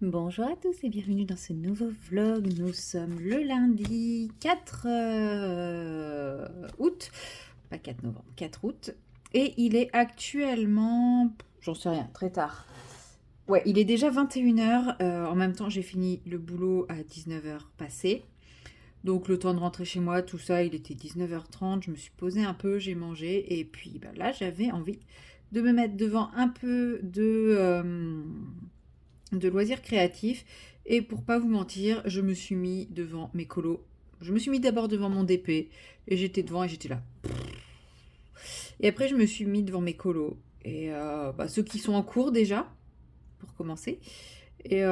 Bonjour à tous et bienvenue dans ce nouveau vlog. Nous sommes le lundi 4 août, pas 4 novembre, 4 août. Et il est actuellement, j'en sais rien, très tard. Ouais, il est déjà 21 h. En même temps, j'ai fini le boulot à 19 h passé. Donc le temps de rentrer chez moi, tout ça, il était 19 h 30. Je me suis posée un peu, j'ai mangé. Et puis là, j'avais envie de me mettre devant un peu de loisirs créatifs. Et pour pas vous mentir, je me suis mis devant mes colos. Je me suis mis d'abord devant mon DP et j'étais devant et j'étais là. Et après, je me suis mis devant mes colos. Et ceux qui sont en cours déjà, pour commencer. Et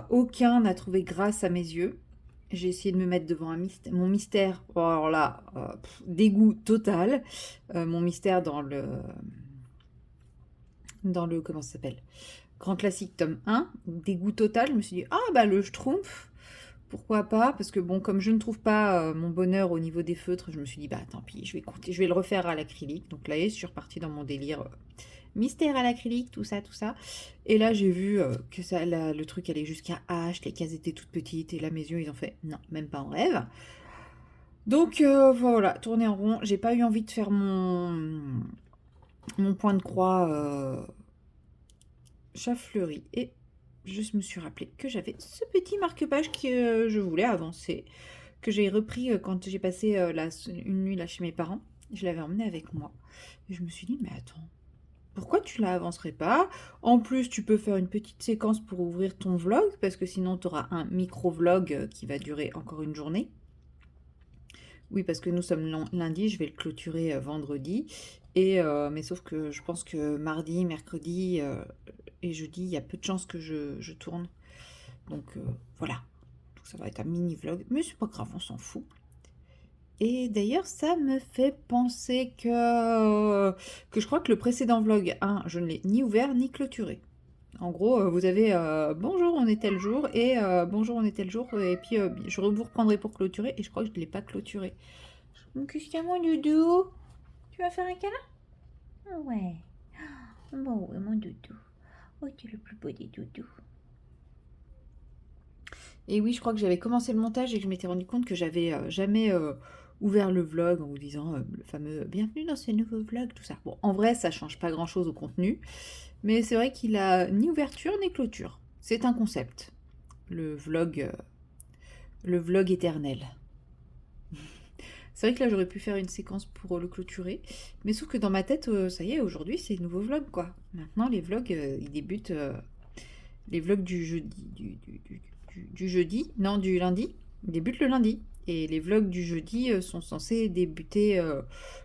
aucun n'a trouvé grâce à mes yeux. J'ai essayé de me mettre devant mon mystère. Oh, alors là, dégoût total. Mon mystère dans le comment ça s'appelle, Grand classique tome 1, dégoût total. Je me suis dit, le Schtroumpf, pourquoi pas? Parce que bon, comme je ne trouve pas mon bonheur au niveau des feutres, je me suis dit, tant pis, je vais le refaire à l'acrylique. Donc là, je suis repartie dans mon délire mystère à l'acrylique, tout ça, tout ça. Et là, j'ai vu que le truc allait jusqu'à H, les cases étaient toutes petites, et là, mes yeux, ils ont fait, non, même pas en rêve. Donc voilà, tourner en rond. J'ai pas eu envie de faire mon point de croix chat fleuri. Et je me suis rappelé que j'avais ce petit marque-page que je voulais avancer, que j'ai repris quand j'ai passé une nuit là chez mes parents. Je l'avais emmené avec moi. Et je me suis dit, mais attends, pourquoi tu la avancerais pas? En plus, tu peux faire une petite séquence pour ouvrir ton vlog, parce que sinon, tu auras un micro-vlog qui va durer encore une journée. Oui, parce que nous sommes lundi, je vais le clôturer vendredi. Mais sauf que je pense que mardi, mercredi et jeudi, il y a peu de chances que je tourne. Donc voilà. Donc ça va être un mini vlog. Mais c'est pas grave, on s'en fout. Et d'ailleurs, ça me fait penser que je crois que le précédent vlog 1, je ne l'ai ni ouvert ni clôturé. En gros, vous avez bonjour, on est tel jour et bonjour, on est tel jour. Et puis je vous reprendrai pour clôturer. Et je crois que je ne l'ai pas clôturé. Qu'est-ce qu'il y a, mon doudou? Tu vas faire un câlin? Ouais. Bon, ouais, mon doudou. Oh, tu es le plus beau des doudous. Et oui, je crois que j'avais commencé le montage et que je m'étais rendu compte que j'avais jamais ouvert le vlog en vous disant le fameux bienvenue dans ce nouveau vlog, tout ça. Bon, en vrai, ça change pas grand chose au contenu, mais c'est vrai qu'il a ni ouverture ni clôture. C'est un concept, le vlog éternel. C'est vrai que là, j'aurais pu faire une séquence pour le clôturer, mais sauf que dans ma tête, ça y est, aujourd'hui, c'est le nouveau vlog, quoi. Maintenant, les vlogs, ils débutent. Les vlogs du jeudi, du jeudi, non, du lundi, ils débutent le lundi. Et les vlogs du jeudi sont censés débuter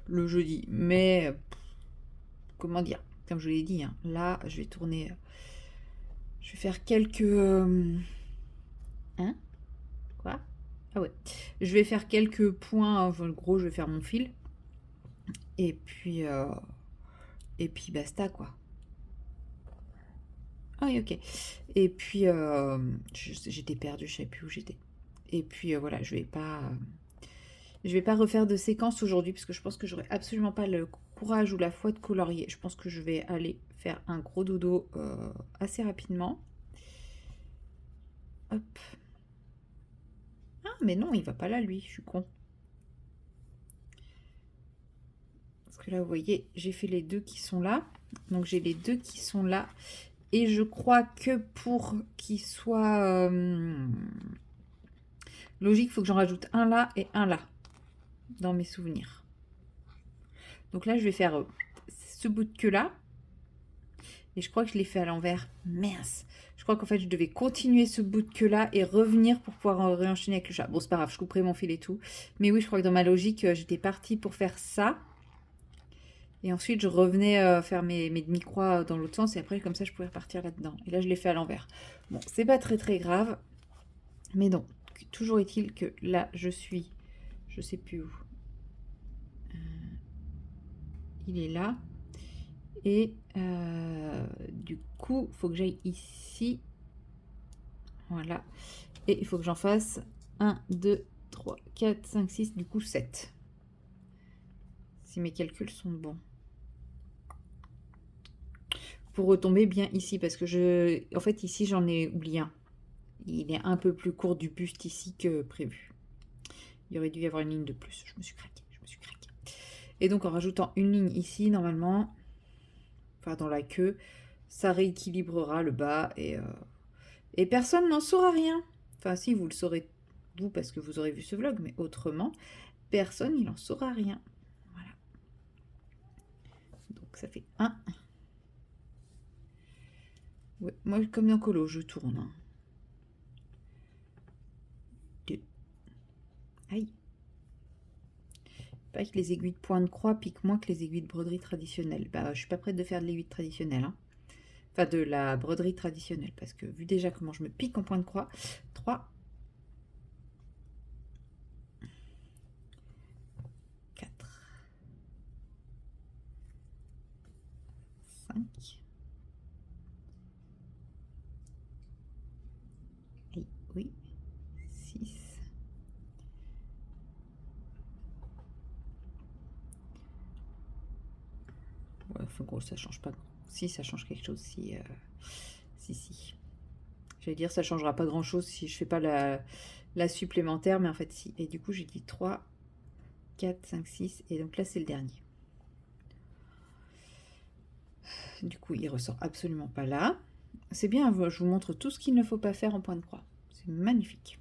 le jeudi. Mais, comment dire, comme je vous l'ai dit, hein, là, je vais tourner. Je vais faire quelques. Hein? Quoi? Ah ouais. Je vais faire quelques points. Enfin, en gros, je vais faire mon fil. Et puis. Et puis basta, quoi. Ah oui, ok. Et puis, j'étais perdue, je savais plus où j'étais. Et puis voilà, je vais pas refaire de séquence aujourd'hui parce que je pense que j'aurai absolument pas le courage ou la foi de colorier. Je pense que je vais aller faire un gros dodo assez rapidement. Hop. Ah, mais non, il va pas là, lui. Je suis con. Parce que là, vous voyez, j'ai fait les deux qui sont là. Donc j'ai les deux qui sont là. Et je crois que pour qu'ils soient logiques, il faut que j'en rajoute un là et un là. Dans mes souvenirs. Donc là, je vais faire ce bout de queue là. Et je crois que je l'ai fait à l'envers. Mince. Je crois qu'en fait, je devais continuer ce bout de queue là et revenir pour pouvoir réenchaîner avec le chat. Bon, c'est pas grave, je couperai mon fil et tout. Mais oui, je crois que dans ma logique, j'étais partie pour faire ça. Et ensuite, je revenais faire mes demi-croix dans l'autre sens. Et après, comme ça, je pouvais repartir là-dedans. Et là, je l'ai fait à l'envers. Bon, c'est pas très très grave. Mais non. Toujours est-il que là, je suis... Je sais plus où. Il est là. Et du coup, il faut que j'aille ici. Voilà. Et il faut que j'en fasse 1, 2, 3, 4, 5, 6, du coup 7. Si mes calculs sont bons. Pour retomber bien ici, parce que en fait, ici, j'en ai oublié un. il est un peu plus court du buste ici que prévu. Il aurait dû y avoir une ligne de plus. Je me suis craqué. Et donc en rajoutant une ligne ici, normalement, enfin dans la queue, ça rééquilibrera le bas et personne n'en saura rien. Enfin si, vous le saurez, vous, parce que vous aurez vu ce vlog, mais autrement, personne il n'en saura rien. Voilà. Donc ça fait 1. Ouais, moi comme dans Colo, je tourne. 2. Aïe. Pas que les aiguilles de point de croix piquent moins que les aiguilles de broderie traditionnelles. Bah, je suis pas prête de faire de l'aiguille traditionnelle. Hein. Enfin, de la broderie traditionnelle. Parce que vu déjà comment je me pique en point de croix. 3. 4. 5. Et oui. 6. Ouais, enfin, gros, ça change pas. Si, ça change quelque chose. Si. J'allais dire, ça changera pas grand chose si je fais pas la supplémentaire. Mais en fait, si. Et du coup, j'ai dit 3, 4, 5, 6. Et donc là, c'est le dernier. Du coup, il ressort absolument pas là. C'est bien, je vous montre tout ce qu'il ne faut pas faire en point de croix. C'est magnifique.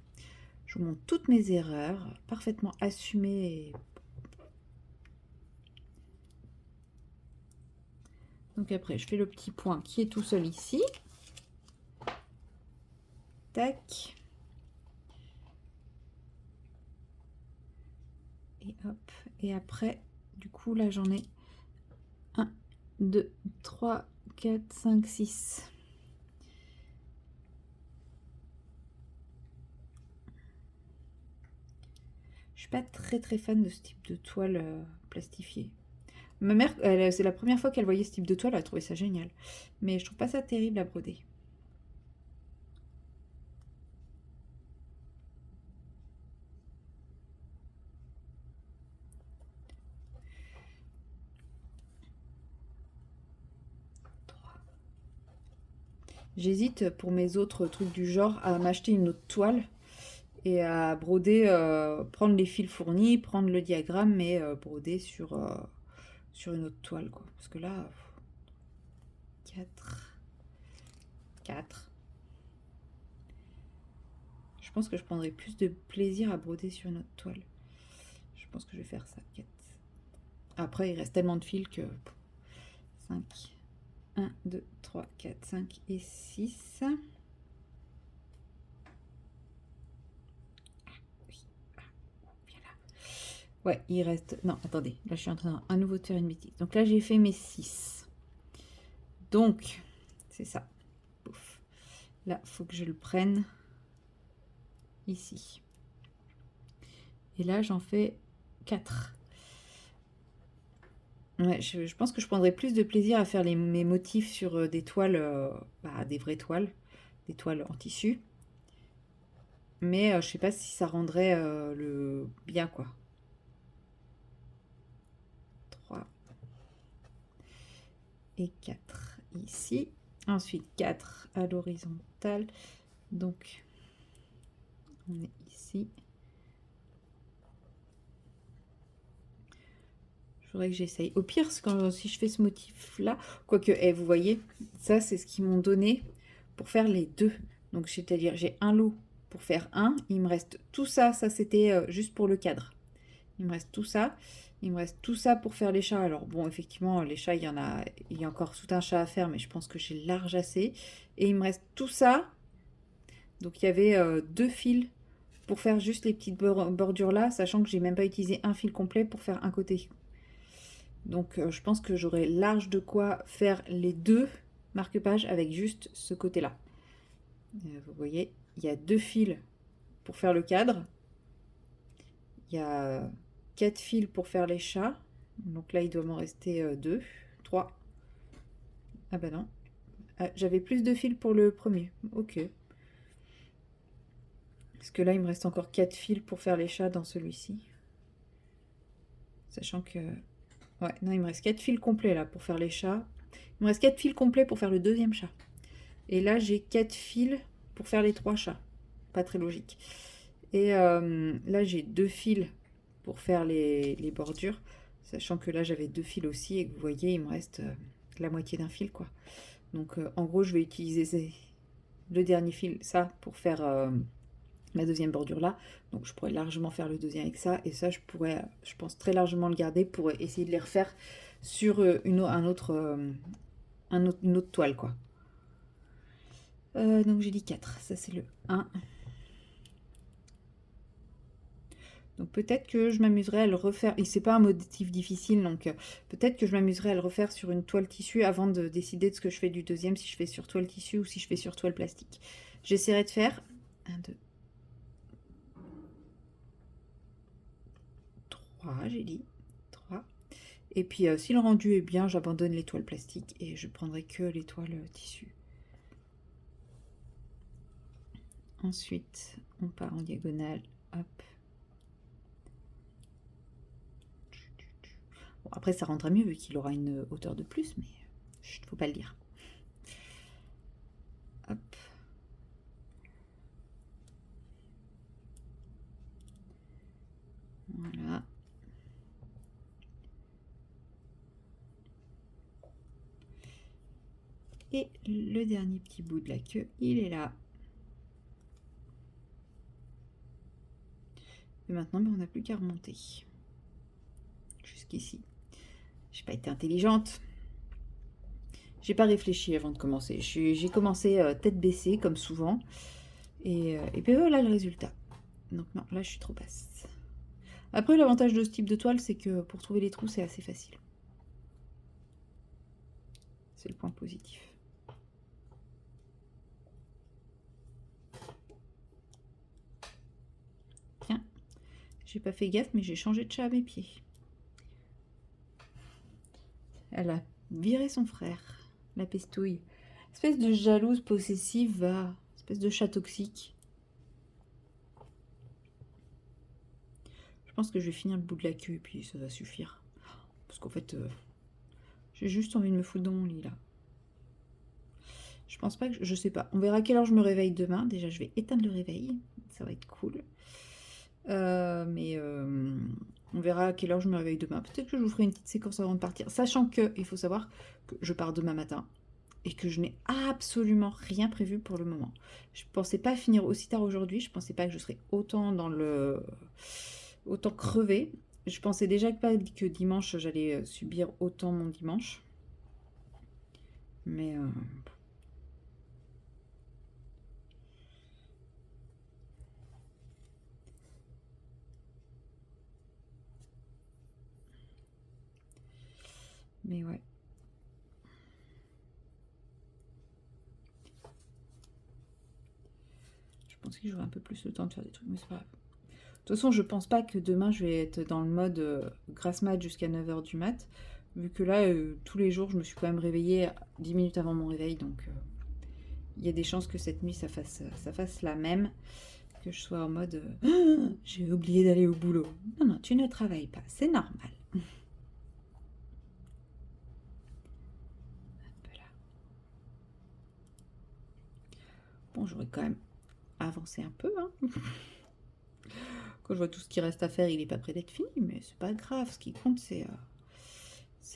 Je vous montre toutes mes erreurs, parfaitement assumées. Donc après, je fais le petit point qui est tout seul ici. Tac. Et hop. Et après, du coup, là, j'en ai 1, 2, 3, 4, 5, 6. Je suis pas très fan de ce type de toile plastifiée. Ma mère, c'est la première fois qu'elle voyait ce type de toile, elle a trouvé ça génial. Mais je trouve pas ça terrible à broder. J'hésite pour mes autres trucs du genre à m'acheter une autre toile et à broder, prendre les fils fournis, prendre le diagramme, mais broder sur une autre toile, quoi. Parce que là, 4. Je pense que je prendrai plus de plaisir à broder sur une autre toile. Je pense que je vais faire ça, 4. Après, il reste tellement de fils que 5. 1, 2, 3, 4, 5 et 6. Ouais, il reste... Non, attendez. Là, je suis en train à nouveau de faire une bêtise. Donc là, j'ai fait mes 6. Donc, c'est ça. Pouf. Là, il faut que je le prenne ici. Et là, j'en fais 4. Ouais, je pense que je prendrais plus de plaisir à faire mes motifs sur des toiles, des vraies toiles, des toiles en tissu. Mais je sais pas si ça rendrait le bien, quoi. 3 et 4 ici. Ensuite, 4 à l'horizontale. Donc, on est ici. Il faudrait que j'essaye. Au pire, si je fais ce motif-là, quoique, vous voyez, ça, c'est ce qu'ils m'ont donné pour faire les deux. Donc, c'est-à-dire, j'ai un lot pour faire un. Il me reste tout ça. Ça, c'était juste pour le cadre. Il me reste tout ça. Il me reste tout ça pour faire les chats. Alors bon, effectivement, les chats, il y a encore tout un chat à faire, mais je pense que j'ai large assez. Et il me reste tout ça. Donc il y avait 2 fils pour faire juste les petites bordures là, sachant que j'ai même pas utilisé un fil complet pour faire un côté. Donc je pense que j'aurai large de quoi faire les 2 marque-pages avec juste ce côté-là. Vous voyez, il y a 2 fils pour faire le cadre. Il y a 4 fils pour faire les chats. Donc là, il doit m'en rester 2, 3. Ah bah non. Ah, j'avais plus de fils pour le premier. Ok. Parce que là, il me reste encore 4 fils pour faire les chats dans celui-ci. Sachant que... Ouais, non, il me reste 4 fils complets là pour faire les chats. Il me reste 4 fils complets pour faire le deuxième chat. Et là, j'ai 4 fils pour faire les 3 chats. pas très logique. Et là, j'ai 2 fils pour faire les bordures, sachant que là, j'avais 2 fils aussi, et que vous voyez, il me reste la moitié d'un fil, quoi. Donc, en gros, je vais utiliser le dernier fil, ça, pour faire ma deuxième bordure là. Donc, je pourrais largement faire le deuxième avec ça, et ça, je pourrais, je pense, très largement le garder pour essayer de les refaire sur une autre toile, quoi. Donc, j'ai dit 4, ça c'est le 1. Donc peut-être que je m'amuserai à le refaire, et c'est pas un motif difficile, donc peut-être que je m'amuserai à le refaire sur une toile tissu avant de décider de ce que je fais du deuxième, si je fais sur toile tissu ou si je fais sur toile plastique. J'essaierai de faire 1, 2, 3, j'ai dit 3. Et puis si le rendu est bien, j'abandonne les toiles plastiques et je prendrai que les toiles tissu. Ensuite, on part en diagonale, hop. Bon, après, ça rendra mieux vu qu'il aura une hauteur de plus, mais il faut pas le dire. Hop. Voilà. Et le dernier petit bout de la queue, il est là. Et maintenant, on n'a plus qu'à remonter. Jusqu'ici. J'ai pas été intelligente. J'ai pas réfléchi avant de commencer. J'ai commencé tête baissée, comme souvent. Et puis voilà le résultat. Donc non, là je suis trop basse. Après, l'avantage de ce type de toile, c'est que pour trouver les trous, c'est assez facile. C'est le point positif. Tiens, j'ai pas fait gaffe, mais j'ai changé de chat à mes pieds. Elle a viré son frère, la pestouille. Espèce de jalouse possessive, va. Espèce de chat toxique. Je pense que je vais finir le bout de la queue et puis ça va suffire. Parce qu'en fait, j'ai juste envie de me foutre dans mon lit là. Je pense pas que... Je sais pas. On verra à quelle heure je me réveille demain. Déjà, je vais éteindre le réveil. Ça va être cool. On verra à quelle heure je me réveille demain. Peut-être que je vous ferai une petite séquence avant de partir. Sachant que, il faut savoir que je pars demain matin. Et que je n'ai absolument rien prévu pour le moment. Je pensais pas finir aussi tard aujourd'hui. Je pensais pas que je serais autant dans le... autant crevée. Je pensais déjà que dimanche, j'allais subir autant mon dimanche. Mais... Mais ouais. Je pense que j'aurai un peu plus le temps de faire des trucs, mais c'est pas grave. De toute façon, je pense pas que demain, je vais être dans le mode grasse mat jusqu'à 9h du mat. Vu que là, tous les jours, je me suis quand même réveillée 10 minutes avant mon réveil. Donc, il y a des chances que cette nuit, ça fasse la même. Que je sois en mode j'ai oublié d'aller au boulot. Non, non, tu ne travailles pas. C'est normal. Bon, j'aurais quand même avancé un peu. Hein. Quand je vois tout ce qui reste à faire, il n'est pas prêt d'être fini. Mais c'est pas grave. Ce qui compte, c'est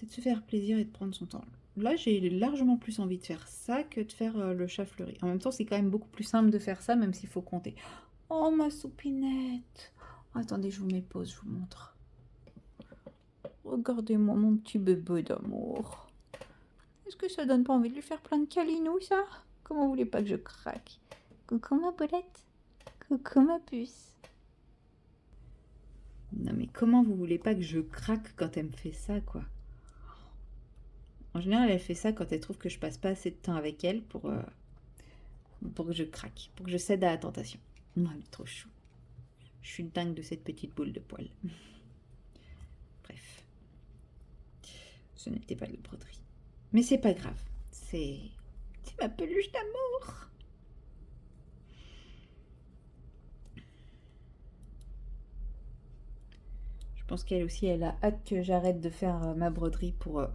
de se faire plaisir et de prendre son temps. Là, j'ai largement plus envie de faire ça que de faire le chat fleuri. En même temps, c'est quand même beaucoup plus simple de faire ça, même s'il faut compter. Oh, ma soupinette. Attendez, je vous mets pause, je vous montre. Regardez-moi mon petit bébé d'amour. Est-ce que ça donne pas envie de lui faire plein de câlinous, ça? Comment vous voulez pas que je craque? Coucou ma boulette. Coucou ma puce. Non mais comment vous voulez pas que je craque quand elle me fait ça, quoi? En général, elle fait ça quand elle trouve que je passe pas assez de temps avec elle pour que je craque, pour que je cède à la tentation. Non, elle est trop chou. Je suis dingue de cette petite boule de poils. Bref. Ce n'était pas de la broderie. Mais c'est pas grave. C'est ma peluche d'amour. Je pense qu'elle aussi, elle a hâte que j'arrête de faire ma broderie pour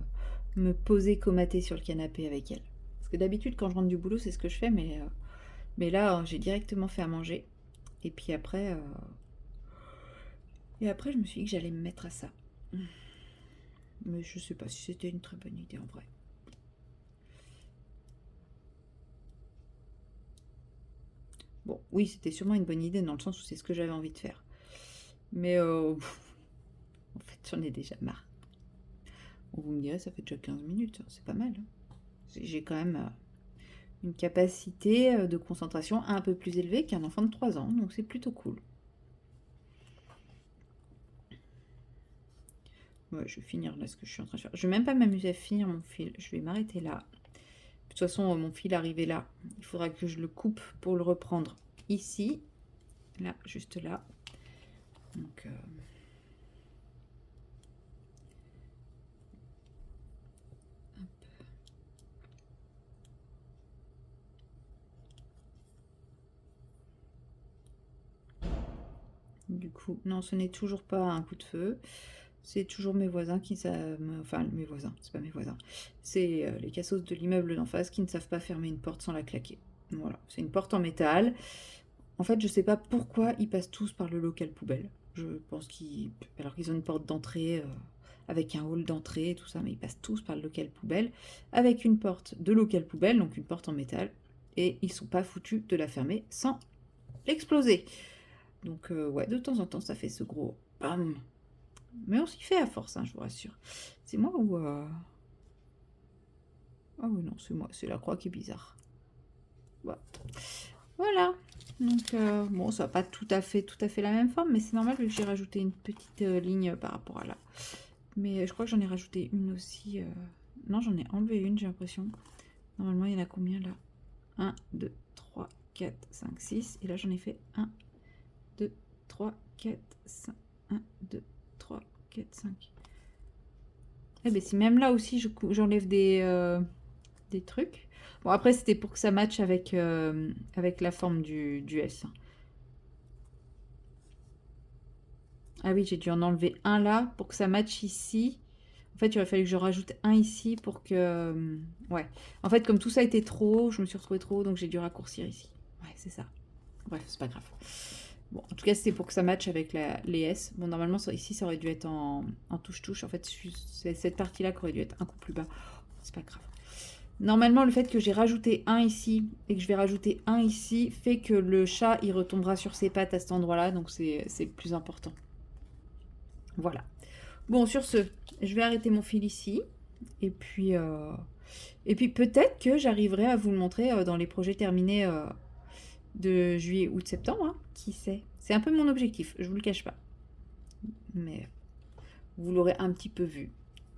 me poser comater sur le canapé avec elle. Parce que d'habitude, quand je rentre du boulot, c'est ce que je fais, mais là, j'ai directement fait à manger. Et puis après, je me suis dit que j'allais me mettre à ça. Mais je sais pas si c'était une très bonne idée en vrai. Bon, oui, c'était sûrement une bonne idée dans le sens où c'est ce que j'avais envie de faire. Mais en fait, j'en ai déjà marre. Bon, vous me direz, ça fait déjà 15 minutes, c'est pas mal. J'ai quand même une capacité de concentration un peu plus élevée qu'un enfant de 3 ans, donc c'est plutôt cool. Ouais, je vais finir là ce que je suis en train de faire. Je vais même pas m'amuser à finir mon fil, je vais m'arrêter là. De toute façon, mon fil arrivé là, il faudra que je le coupe pour le reprendre ici, là, juste là. Donc, du coup, non, ce n'est toujours pas un coup de feu. C'est toujours mes voisins qui savent... Enfin, mes voisins, c'est pas mes voisins. C'est les cassos de l'immeuble d'en face qui ne savent pas fermer une porte sans la claquer. Voilà, c'est une porte en métal. En fait, je sais pas pourquoi ils passent tous par le local poubelle. Je pense qu'ils... Alors qu'ils ont une porte d'entrée avec un hall d'entrée et tout ça, mais ils passent tous par le local poubelle avec une porte de local poubelle, donc une porte en métal. Et ils sont pas foutus de la fermer sans l'exploser. Donc ouais, de temps en temps, ça fait ce gros bam. Mais on s'y fait à force, hein, je vous rassure. C'est moi ou... Ah oui, non, c'est moi. C'est la croix qui est bizarre. Ouais. Voilà. Donc, bon, ça n'a pas tout à fait la même forme, mais c'est normal vu que j'ai rajouté une petite ligne par rapport à là. Mais je crois que j'en ai rajouté une aussi. Non, j'en ai enlevé une, j'ai l'impression. Normalement, il y en a combien là? 1, 2, 3, 4, 5, 6. Et là, j'en ai fait 1, 2, 3, 4, 5. 1, 2, 3, 4, 5. Eh bien, si même là aussi, j'enlève des trucs. Bon, après, c'était pour que ça matche avec la forme du S. Ah oui, j'ai dû en enlever un là pour que ça matche ici. En fait, il aurait fallu que je rajoute un ici pour que... ouais. En fait, comme tout ça était trop haut, je me suis retrouvée trop haut, donc j'ai dû raccourcir ici. Ouais, c'est ça. Bref, c'est pas grave. Bon, en tout cas, c'était pour que ça matche avec les S. Bon, normalement, ici, ça aurait dû être en touche-touche. En fait, c'est cette partie-là qui aurait dû être un coup plus bas. C'est pas grave. Normalement, le fait que j'ai rajouté un ici et que je vais rajouter un ici fait que le chat, il retombera sur ses pattes à cet endroit-là, donc c'est le plus important. Voilà. Bon, sur ce, je vais arrêter mon fil ici. Et puis peut-être que j'arriverai à vous le montrer dans les projets terminés de juillet, août, septembre. Hein. Qui sait? C'est un peu mon objectif, je vous le cache pas. Mais vous l'aurez un petit peu vu.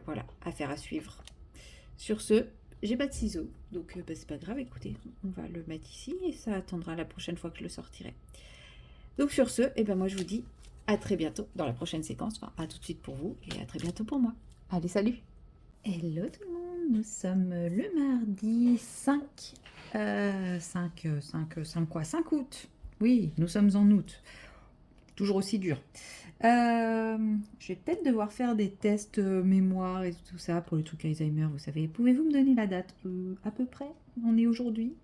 Voilà, affaire à suivre. Sur ce, j'ai pas de ciseaux, donc bah, c'est pas grave, écoutez, on va le mettre ici et ça attendra la prochaine fois que je le sortirai. Donc sur ce, ben moi je vous dis à très bientôt dans la prochaine séquence, enfin à tout de suite pour vous et à très bientôt pour moi. Allez, salut! Hello tout le monde, nous sommes le mardi 5 août. Oui, nous sommes en août. Toujours aussi dur. Je vais peut-être devoir faire des tests mémoire et tout ça pour le truc Alzheimer, vous savez. Pouvez-vous me donner la date à peu près? On est aujourd'hui.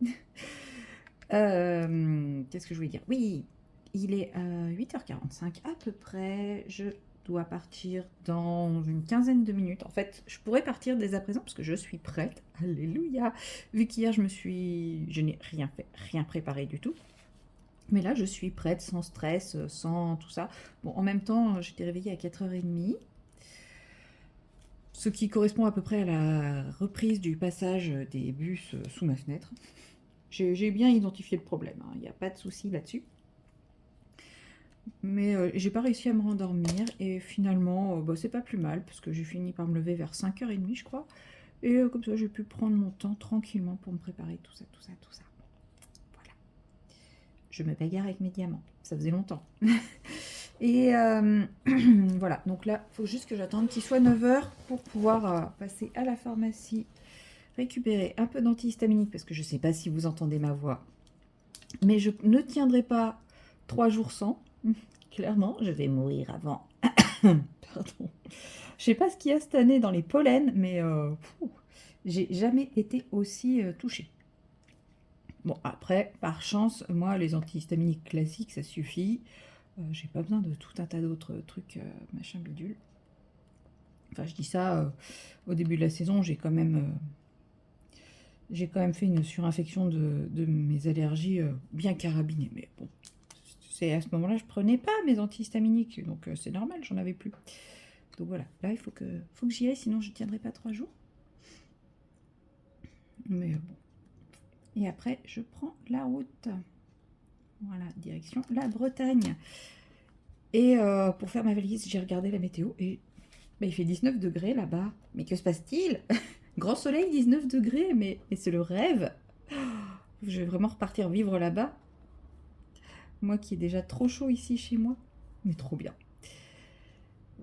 Qu'est-ce que je voulais dire? Oui, il est 8h45 à peu près. Je dois partir dans une quinzaine de minutes. En fait, je pourrais partir dès à présent parce que je suis prête. Alléluia! Vu qu'hier, je n'ai rien fait, rien préparé du tout. Mais là, je suis prête, sans stress, sans tout ça. Bon, en même temps, j'étais réveillée à 4h30, ce qui correspond à peu près à la reprise du passage des bus sous ma fenêtre. J'ai bien identifié le problème, il n'y a pas de souci là-dessus. Mais j'ai pas réussi à me rendormir et finalement, bah, c'est pas plus mal parce que j'ai fini par me lever vers 5h30, je crois. Et comme ça, j'ai pu prendre mon temps tranquillement pour me préparer tout ça. Voilà. Je me bagarre avec mes diamants. Ça faisait longtemps. Et voilà. Donc là, il faut juste que j'attende qu'il soit 9h pour pouvoir passer à la pharmacie, récupérer un peu d'antihistaminique parce que je sais pas si vous entendez ma voix. Mais je ne tiendrai pas 3 jours sans. Clairement, je vais mourir avant. Pardon. Je sais pas ce qu'il y a cette année dans les pollens, mais j'ai jamais été aussi touchée. Bon, après, par chance, moi, les antihistaminiques classiques, ça suffit. J'ai pas besoin de tout un tas d'autres trucs, machin bidule. Enfin, je dis ça, au début de la saison, j'ai quand même fait une surinfection de mes allergies bien carabinées. Mais bon, c'est à ce moment-là, je prenais pas mes antihistaminiques, donc c'est normal, j'en avais plus. Donc voilà, là, il faut que j'y aille, sinon je tiendrai pas 3 jours. Mais bon. Et après, je prends la route. Voilà, direction la Bretagne. Et pour faire ma valise, j'ai regardé la météo et bah, il fait 19 degrés là-bas. Mais que se passe-t-il? Grand soleil, 19 degrés, mais c'est le rêve. Je vais vraiment repartir vivre là-bas. Moi qui est déjà trop chaud ici chez moi. Mais trop bien.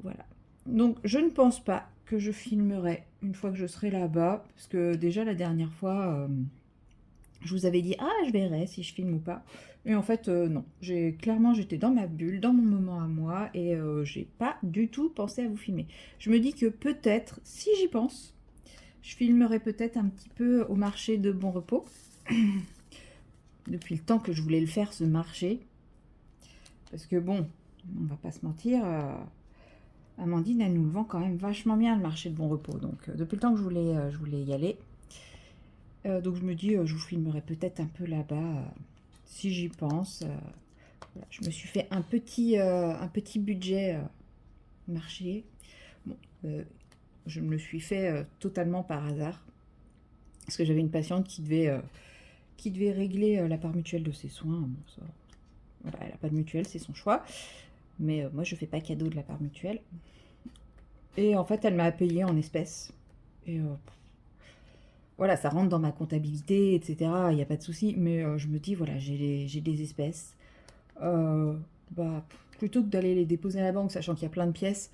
Voilà. Donc je ne pense pas que je filmerai une fois que je serai là-bas. Parce que déjà la dernière fois, je vous avais dit, ah je verrai si je filme ou pas. Et en fait, non. Clairement, j'étais dans ma bulle, dans mon moment à moi. Et j'ai pas du tout pensé à vous filmer. Je me dis que peut-être, si j'y pense, je filmerai peut-être un petit peu au marché de Bon Repos. Depuis le temps que je voulais le faire, ce marché. Parce que bon, on va pas se mentir, Amandine, elle nous le vend quand même vachement bien, le marché de Bon Repos. Donc depuis le temps que je voulais y aller. Donc je me dis, je vous filmerai peut-être un peu là-bas, si j'y pense. Voilà, je me suis fait un petit budget marché. Bon, je me le suis fait totalement par hasard. Parce que j'avais une patiente qui devait régler la part mutuelle de ses soins. Bon, ça, voilà, elle n'a pas de mutuelle, c'est son choix. Mais moi, je ne fais pas cadeau de la part mutuelle. Et en fait, elle m'a payé en espèces. Et voilà, ça rentre dans ma comptabilité, etc. Il n'y a pas de souci. Mais je me dis, voilà, j'ai des espèces. Bah, plutôt que d'aller les déposer à la banque, sachant qu'il y a plein de pièces,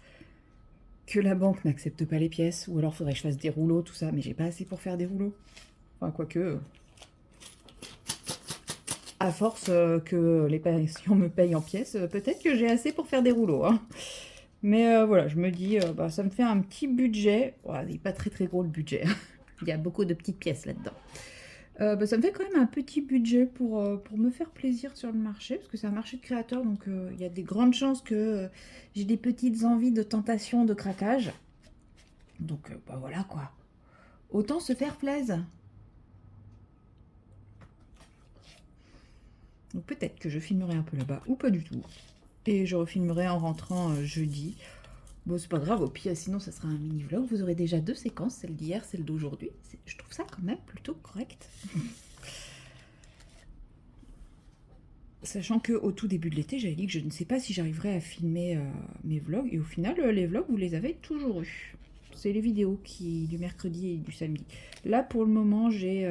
que la banque n'accepte pas les pièces, ou alors faudrait que je fasse des rouleaux, tout ça, mais j'ai pas assez pour faire des rouleaux. Enfin, quoique, à force que les patients me payent en pièces, peut-être que j'ai assez pour faire des rouleaux, hein. Mais voilà, je me dis, bah, ça me fait un petit budget. Ouais, il n'est pas très très gros le budget. Il y a beaucoup de petites pièces là-dedans. Bah, ça me fait quand même un petit budget pour me faire plaisir sur le marché, parce que c'est un marché de créateurs, donc il y a des grandes chances que j'ai des petites envies de tentation, de craquage. Donc bah voilà quoi. Autant se faire plaisir. Donc peut-être que je filmerai un peu là-bas, ou pas du tout. Et je refilmerai en rentrant jeudi. Bon, c'est pas grave, au pire, sinon ça sera un mini-vlog. Vous aurez déjà 2 séquences, celle d'hier, celle d'aujourd'hui. Je trouve ça quand même plutôt correct. Sachant qu'au tout début de l'été, j'avais dit que je ne sais pas si j'arriverais à filmer mes vlogs. Et au final, les vlogs, vous les avez toujours eus. C'est les vidéos du mercredi et du samedi. Là, pour le moment, j'ai...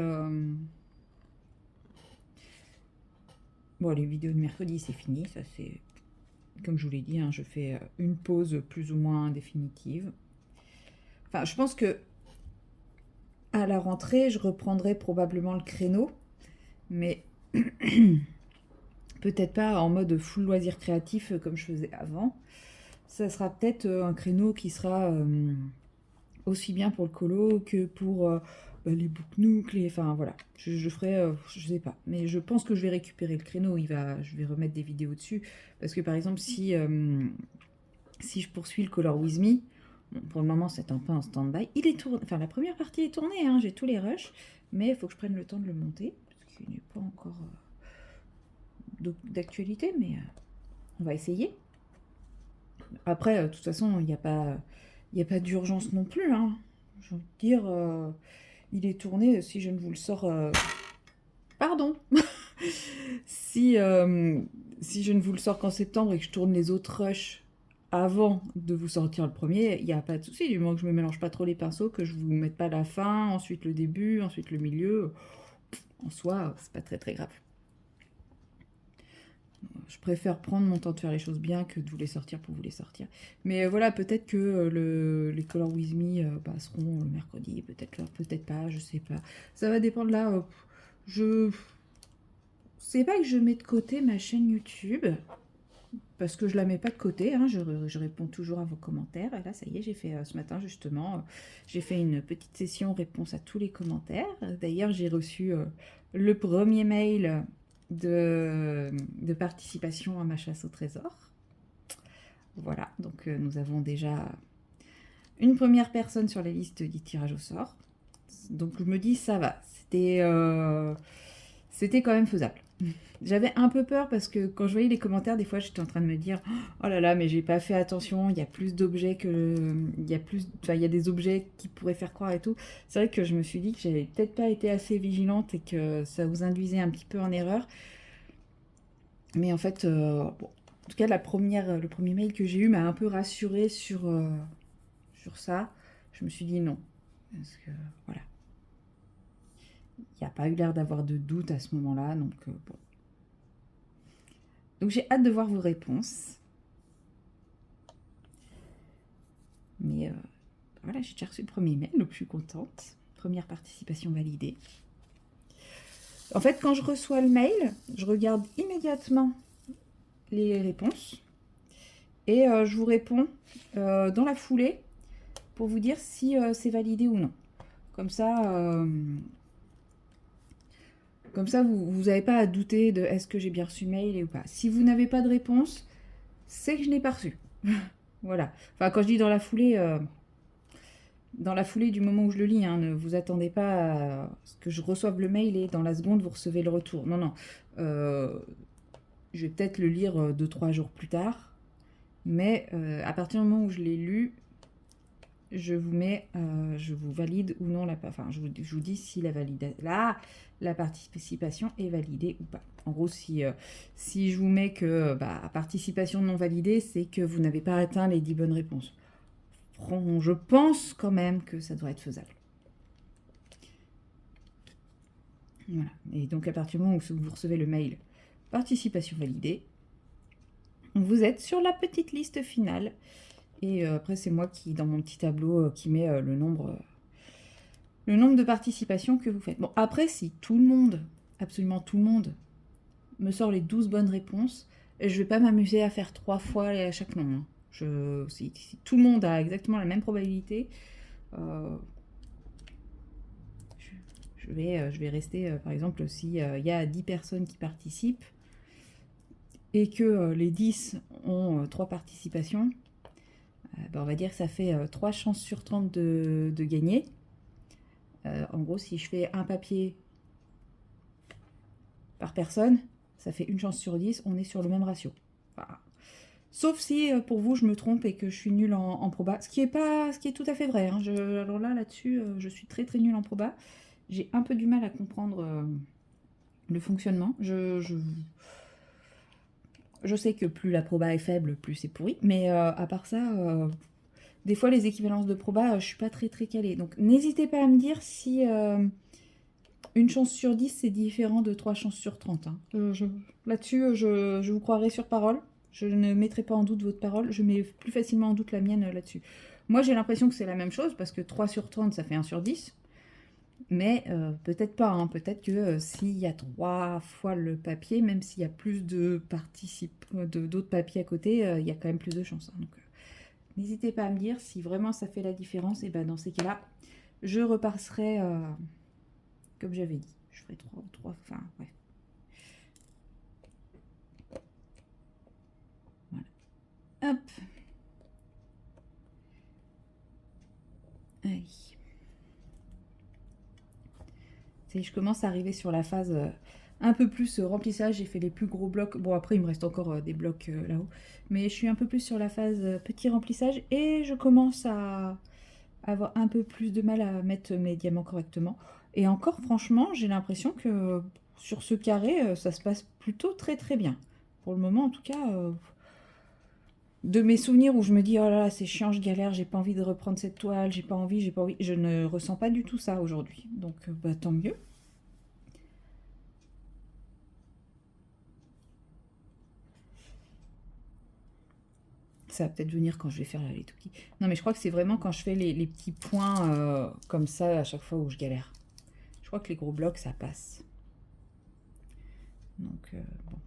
Bon, les vidéos de mercredi, c'est fini. Ça, c'est... Comme je vous l'ai dit, hein, je fais une pause plus ou moins définitive. Enfin, je pense que à la rentrée, je reprendrai probablement le créneau. Mais peut-être pas en mode full loisir créatif comme je faisais avant. Ça sera peut-être un créneau qui sera aussi bien pour le colo que pour les book-nooks, enfin voilà. Je ferai, je sais pas. Mais je pense que je vais récupérer le créneau. Je vais remettre des vidéos dessus. Parce que par exemple, si je poursuis le Color With Me, bon, pour le moment c'est un peu en stand-by. Il est tourné, enfin la première partie est tournée, hein, j'ai tous les rushs. Mais il faut que je prenne le temps de le monter. Parce qu'il n'est pas encore d'actualité, mais on va essayer. Après, de toute façon, il n'y a pas d'urgence non plus, hein. J'ai envie de dire, il est tourné, si je ne vous le sors... Pardon. Si je ne vous le sors qu'en septembre et que je tourne les autres rushs avant de vous sortir le premier, il n'y a pas de souci, du moment que je ne me mélange pas trop les pinceaux, que je ne vous mette pas la fin, ensuite le début, ensuite le milieu. En soi, c'est pas très très grave. Je préfère prendre mon temps de faire les choses bien que de vous les sortir pour vous les sortir. Mais voilà, peut-être que les Color With Me passeront le mercredi, peut-être pas, je sais pas. Ça va dépendre là. Je sais pas que je mets de côté ma chaîne YouTube. parce que je la mets pas de côté, hein, je réponds toujours à vos commentaires. Et là, ça y est, j'ai fait ce matin justement, j'ai fait une petite session réponse à tous les commentaires. D'ailleurs, j'ai reçu le premier mail de participation à ma chasse au trésor. Voilà, donc nous avons déjà une première personne sur la liste du tirage au sort. Donc je me dis, ça va, c'était quand même faisable. J'avais un peu peur parce que quand je voyais les commentaires, des fois j'étais en train de me dire oh là là, mais j'ai pas fait attention, il y a plus d'objets que. Il y a plus. Enfin, il y a des objets qui pourraient faire croire et tout. C'est vrai que je me suis dit que j'avais peut-être pas été assez vigilante et que ça vous induisait un petit peu en erreur. Mais en fait, bon. En tout cas, le premier mail que j'ai eu m'a un peu rassurée sur ça. Je me suis dit non. Parce que voilà. Il n'y a pas eu l'air d'avoir de doute à ce moment-là, donc bon. Donc j'ai hâte de voir vos réponses. Mais voilà, j'ai déjà reçu le premier mail, donc je suis contente. Première participation validée. En fait, quand je reçois le mail, je regarde immédiatement les réponses. Et je vous réponds dans la foulée pour vous dire si c'est validé ou non. Comme ça, vous n'avez pas à douter de est-ce que j'ai bien reçu le mail ou pas. Si vous n'avez pas de réponse, c'est que je n'ai pas reçu. Voilà. Enfin, quand je dis dans la foulée du moment où je le lis, hein, ne vous attendez pas à ce que je reçoive le mail et dans la seconde, vous recevez le retour. Non, non. Je vais peut-être le lire 2-3 jours plus tard. Mais à partir du moment où je l'ai lu, je vous valide ou non enfin, je vous dis si la participation est validée ou pas. En gros, si je vous mets que participation non validée, c'est que vous n'avez pas atteint les 10 bonnes réponses. Je pense quand même que ça doit être faisable. Voilà. Et donc, à partir du moment où vous recevez le mail participation validée, vous êtes sur la petite liste finale. Et après, c'est moi qui, dans mon petit tableau, qui met le nombre de participations que vous faites. Bon, après, si tout le monde, absolument tout le monde, me sort les 12 bonnes réponses, je ne vais pas m'amuser à faire 3 fois à chaque nom. Hein. Si tout le monde a exactement la même probabilité, je vais rester, par exemple, s'il y a 10 personnes qui participent et que les 10 ont 3 participations, on va dire que ça fait 3 chances sur 30 de gagner. En gros, si je fais un papier par personne, ça fait une chance sur 10, on est sur le même ratio. Voilà. Sauf si pour vous je me trompe et que je suis nulle en proba, ce qui est tout à fait vrai. Hein. Alors là-dessus, je suis très très nulle en proba. J'ai un peu du mal à comprendre le fonctionnement. Je sais que plus la proba est faible, plus c'est pourri. Mais à part ça, des fois les équivalences de proba, je suis pas très très calée. Donc n'hésitez pas à me dire si une chance sur 10 c'est différent de 3 chances sur 30. Hein. Là-dessus, je vous croirai sur parole. Je ne mettrai pas en doute votre parole. Je mets plus facilement en doute la mienne là-dessus. Moi, j'ai l'impression que c'est la même chose parce que 3 sur 30, ça fait 1 sur 10. Mais peut-être pas. Hein. Peut-être que s'il y a 3 fois le papier, même s'il y a plus d'autres papiers à côté, il y a quand même plus de chances. Hein. Donc, n'hésitez pas à me dire si vraiment ça fait la différence. Et ben dans ces cas-là, je repasserai comme j'avais dit. Je ferai 3 enfin, bref. Hop. Allez. Je commence à arriver sur la phase un peu plus remplissage. J'ai fait les plus gros blocs. Bon, après, il me reste encore des blocs là-haut. Mais je suis un peu plus sur la phase petit remplissage. Et je commence à avoir un peu plus de mal à mettre mes diamants correctement. Et encore, franchement, j'ai l'impression que sur ce carré, ça se passe plutôt très très bien. Pour le moment, en tout cas... de mes souvenirs où je me dis oh là là c'est chiant, je galère, j'ai pas envie de reprendre cette toile, j'ai pas envie, je ne ressens pas du tout ça aujourd'hui. Donc tant mieux. Ça va peut-être venir quand je vais faire les Tuki. Non mais je crois que c'est vraiment quand je fais les petits points comme ça à chaque fois où je galère. Je crois que les gros blocs ça passe. Donc bon.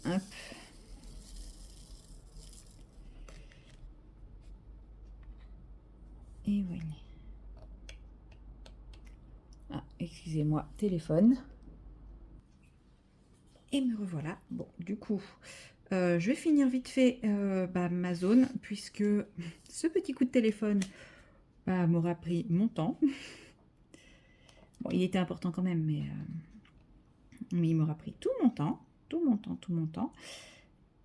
Hop. Et voilà. Ah, excusez-moi, téléphone. Et me revoilà. Bon, du coup, je vais finir vite fait ma zone, puisque ce petit coup de téléphone m'aura pris mon temps. Bon, il était important quand même, mais il m'aura pris tout mon temps, tout mon temps, tout mon temps.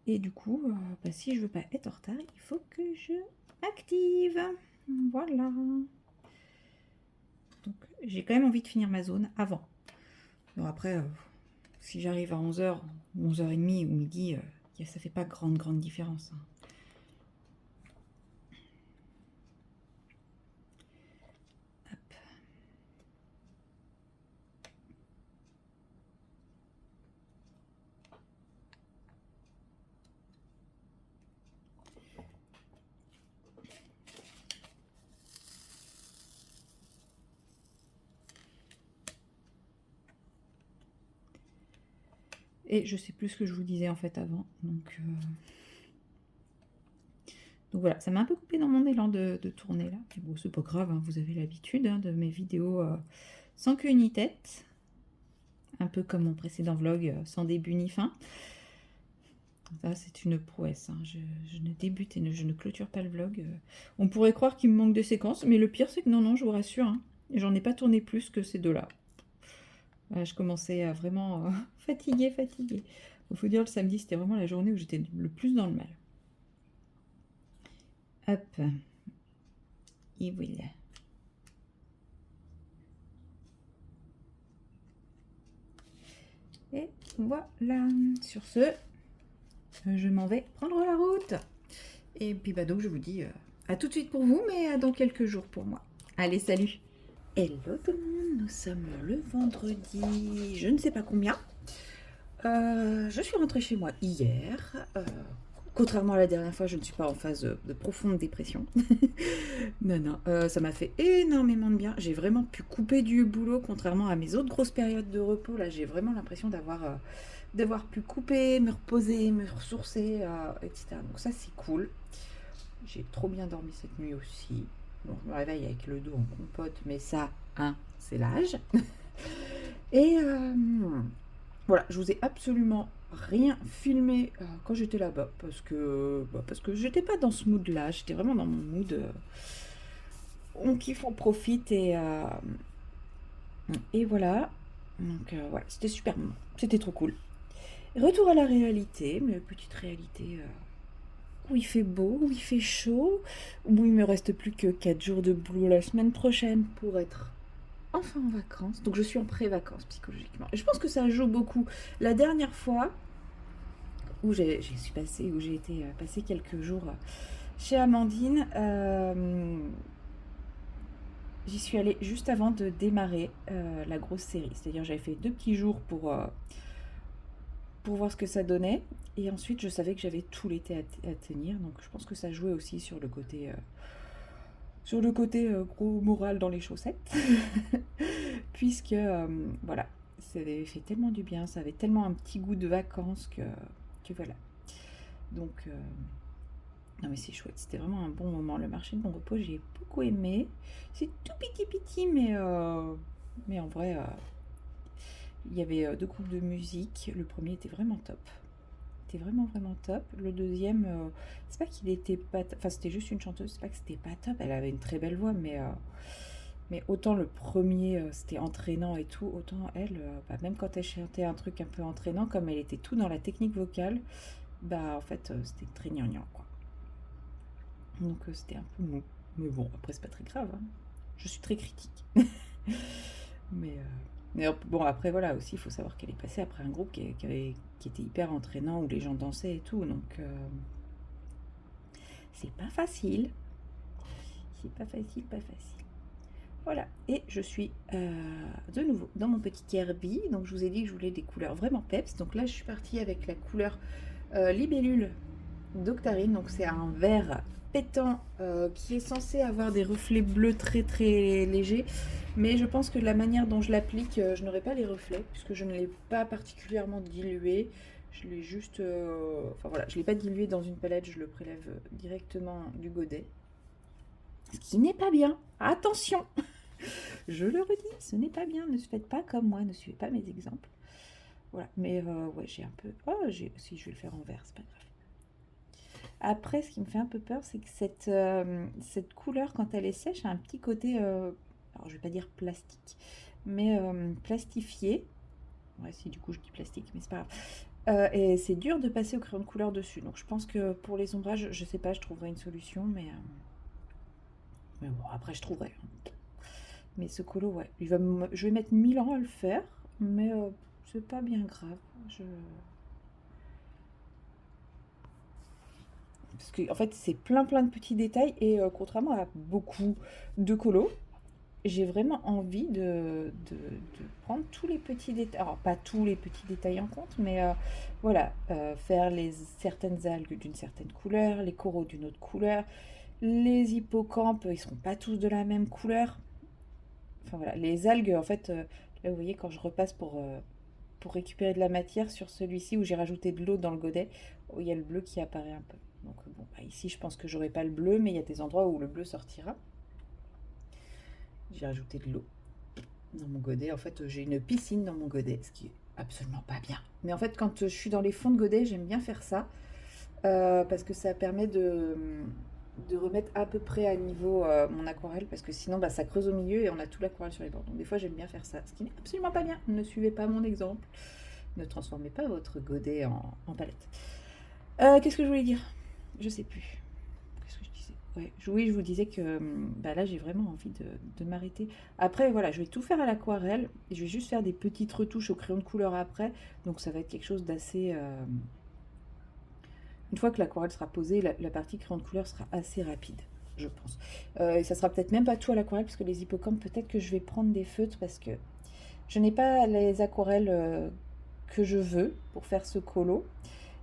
Et du coup, si je veux pas être en retard, il faut que je m'active. Voilà. Donc, j'ai quand même envie de finir ma zone avant. Bon, après, si j'arrive à 11h, 11h30 ou midi, ça fait pas grande différence. Hein. Hop. Et je sais plus ce que je vous disais en fait avant. Donc voilà, ça m'a un peu coupé dans mon élan de tourner là. Mais bon, c'est pas grave, hein, vous avez l'habitude de mes vidéos sans queue ni tête. Un peu comme mon précédent vlog, sans début ni fin. Ça, c'est une prouesse. Hein. Je ne débute et je ne clôture pas le vlog. On pourrait croire qu'il me manque de séquences, mais le pire, c'est que non, je vous rassure. Hein, j'en ai pas tourné plus que ces deux-là. Je commençais à vraiment fatiguée. Il faut dire, le samedi, c'était vraiment la journée où j'étais le plus dans le mal. Hop. Et voilà. Et voilà. Sur ce, je m'en vais prendre la route. Et puis donc je vous dis à tout de suite pour vous, mais à dans quelques jours pour moi. Allez, salut. Hello tout le monde, nous sommes le vendredi, je ne sais pas combien. Je suis rentrée chez moi hier. Contrairement à la dernière fois, je ne suis pas en phase de profonde dépression. non, ça m'a fait énormément de bien. J'ai vraiment pu couper du boulot, contrairement à mes autres grosses périodes de repos. Là, j'ai vraiment l'impression d'avoir pu couper, me reposer, me ressourcer, etc. Donc ça, c'est cool. J'ai trop bien dormi cette nuit aussi. Bon, je me réveille avec le dos en compote, mais ça, hein, c'est l'âge. Et voilà, je vous ai absolument rien filmé quand j'étais là-bas parce que j'étais pas dans ce mood là, j'étais vraiment dans mon mood on kiffe, on profite et voilà. Donc voilà, c'était super moment, c'était trop cool. Retour à la réalité, mais petite réalité où il fait beau, où il fait chaud, où il me reste plus que 4 jours de boulot la semaine prochaine pour être enfin en vacances. Donc je suis en pré-vacances psychologiquement. Et je pense que ça joue beaucoup. La dernière fois où j'ai été passer quelques jours chez Amandine, j'y suis allée juste avant de démarrer la grosse série. C'est-à-dire j'avais fait 2 petits jours pour voir ce que ça donnait. Et ensuite, je savais que j'avais tout l'été à tenir. Donc je pense que ça jouait aussi sur le côté gros moral dans les chaussettes. Puisque, voilà, ça avait fait tellement du bien, ça avait tellement un petit goût de vacances que voilà. Donc, non mais c'est chouette, c'était vraiment un bon moment. Le marché de Bon Repos, j'ai beaucoup aimé. C'est tout petit, mais en vrai, il y avait 2 groupes de musique. Le premier était vraiment top. C'était vraiment top. Le deuxième, c'est pas qu'il était pas... Enfin, c'était juste une chanteuse, c'est pas que c'était pas top. Elle avait une très belle voix, mais autant le premier, c'était entraînant et tout, autant elle, même quand elle chantait un truc un peu entraînant, comme elle était tout dans la technique vocale, en fait, c'était très gnangnan, quoi. Donc c'était un peu mou. Mais bon, après, c'est pas très grave. Hein. Je suis très critique. mais bon, après, voilà, aussi, il faut savoir qu'elle est passée après un groupe qui était hyper entraînant, où les gens dansaient et tout, donc c'est pas facile. C'est pas facile. Voilà, et je suis de nouveau dans mon petit Kirby. Donc je vous ai dit que je voulais des couleurs vraiment peps. Donc là je suis partie avec la couleur Libellule d'Octarine. Donc c'est un vert pétant qui est censé avoir des reflets bleus très légers. Mais je pense que de la manière dont je l'applique, je n'aurai pas les reflets puisque je ne l'ai pas particulièrement dilué. Je l'ai juste... enfin voilà, je ne l'ai pas dilué dans une palette, je le prélève directement du godet. Ce qui n'est pas bien. Attention! Je le redis, ce n'est pas bien. Ne faites pas comme moi, ne suivez pas mes exemples. Voilà, mais ouais, j'ai un peu... Oh, si, je vais le faire en vert, c'est pas grave. Après, ce qui me fait un peu peur, c'est que cette couleur, quand elle est sèche, a un petit côté... alors, je vais pas dire plastique, mais plastifié. Ouais, si, du coup, je dis plastique, mais c'est pas grave. Et c'est dur de passer au crayon de couleur dessus. Donc je pense que pour les ombrages, je sais pas, je trouverai une solution, mais bon, après je trouverai. Mais ce colo, ouais, je vais mettre 1000 ans à le faire, mais c'est pas bien grave. Parce que en fait, c'est plein plein de petits détails et contrairement à beaucoup de colos, j'ai vraiment envie de prendre tous les petits détails. Alors, pas tous les petits détails en compte, mais voilà, faire certaines algues d'une certaine couleur, les coraux d'une autre couleur. Les hippocampes, ils seront pas tous de la même couleur. Enfin voilà, les algues, en fait, là vous voyez, quand je repasse pour récupérer de la matière sur celui-ci où j'ai rajouté de l'eau dans le godet, oh, il y a le bleu qui apparaît un peu. Donc bon, bah, ici je pense que j'aurai pas le bleu, mais il y a des endroits où le bleu sortira. J'ai rajouté de l'eau dans mon godet. En fait, j'ai une piscine dans mon godet, ce qui est absolument pas bien. Mais en fait, quand je suis dans les fonds de godet, j'aime bien faire ça parce que ça permet de remettre à peu près à niveau mon aquarelle parce que sinon bah, ça creuse au milieu et on a tout l'aquarelle sur les bords. Donc des fois, j'aime bien faire ça, ce qui n'est absolument pas bien. Ne suivez pas mon exemple. Ne transformez pas votre godet en palette. Qu'est-ce que je voulais dire? Je sais plus. Qu'est-ce que je disais? Ouais, oui, je vous disais que bah là, j'ai vraiment envie de m'arrêter. Après, voilà, je vais tout faire à l'aquarelle. Je vais juste faire des petites retouches au crayon de couleur après. Donc, ça va être quelque chose d'assez... Une fois que l'aquarelle sera posée, la partie crayon de couleur sera assez rapide, je pense. Et ça sera peut-être même pas tout à l'aquarelle, parce que les hippocampes, peut-être que je vais prendre des feutres, parce que je n'ai pas les aquarelles que je veux pour faire ce colo.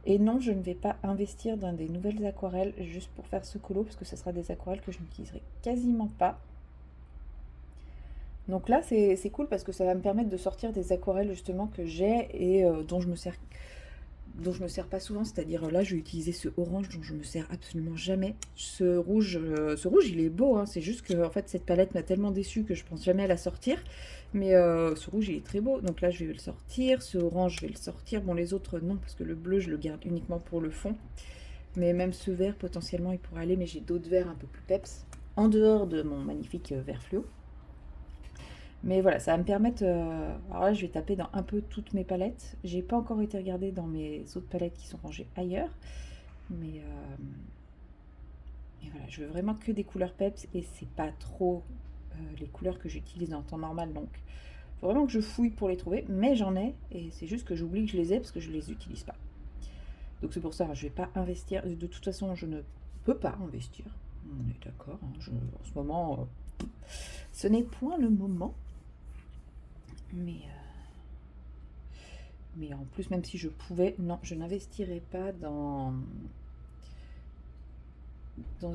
Et non, je ne vais pas investir dans des nouvelles aquarelles juste pour faire ce colo, parce que ce sera des aquarelles que je n'utiliserai quasiment pas. Donc là, c'est cool parce que ça va me permettre de sortir des aquarelles justement que j'ai et dont je me sers pas souvent, c'est-à-dire là, je vais utiliser ce orange dont je me sers absolument jamais. Ce rouge, il est beau, hein, c'est juste que en fait, cette palette m'a tellement déçue que je pense jamais à la sortir. Mais ce rouge, il est très beau, donc là, je vais le sortir. Ce orange, je vais le sortir. Bon, les autres, non, parce que le bleu, je le garde uniquement pour le fond. Mais même ce vert, potentiellement, il pourrait aller, mais j'ai d'autres verts un peu plus peps, en dehors de mon magnifique vert fluo. Mais voilà, ça va me permettre... alors là, je vais taper dans un peu toutes mes palettes. J'ai pas encore été regarder dans mes autres palettes qui sont rangées ailleurs. Mais et voilà, je veux vraiment que des couleurs peps et c'est pas trop les couleurs que j'utilise en temps normal. Donc, faut vraiment que je fouille pour les trouver. Mais j'en ai et c'est juste que j'oublie que je les ai parce que je les utilise pas. Donc c'est pour ça, je vais pas investir. De toute façon, je ne peux pas investir. On est d'accord. Hein, en ce moment, ce n'est point le moment. Mais en plus, même si je pouvais, non, je n'investirais pas dans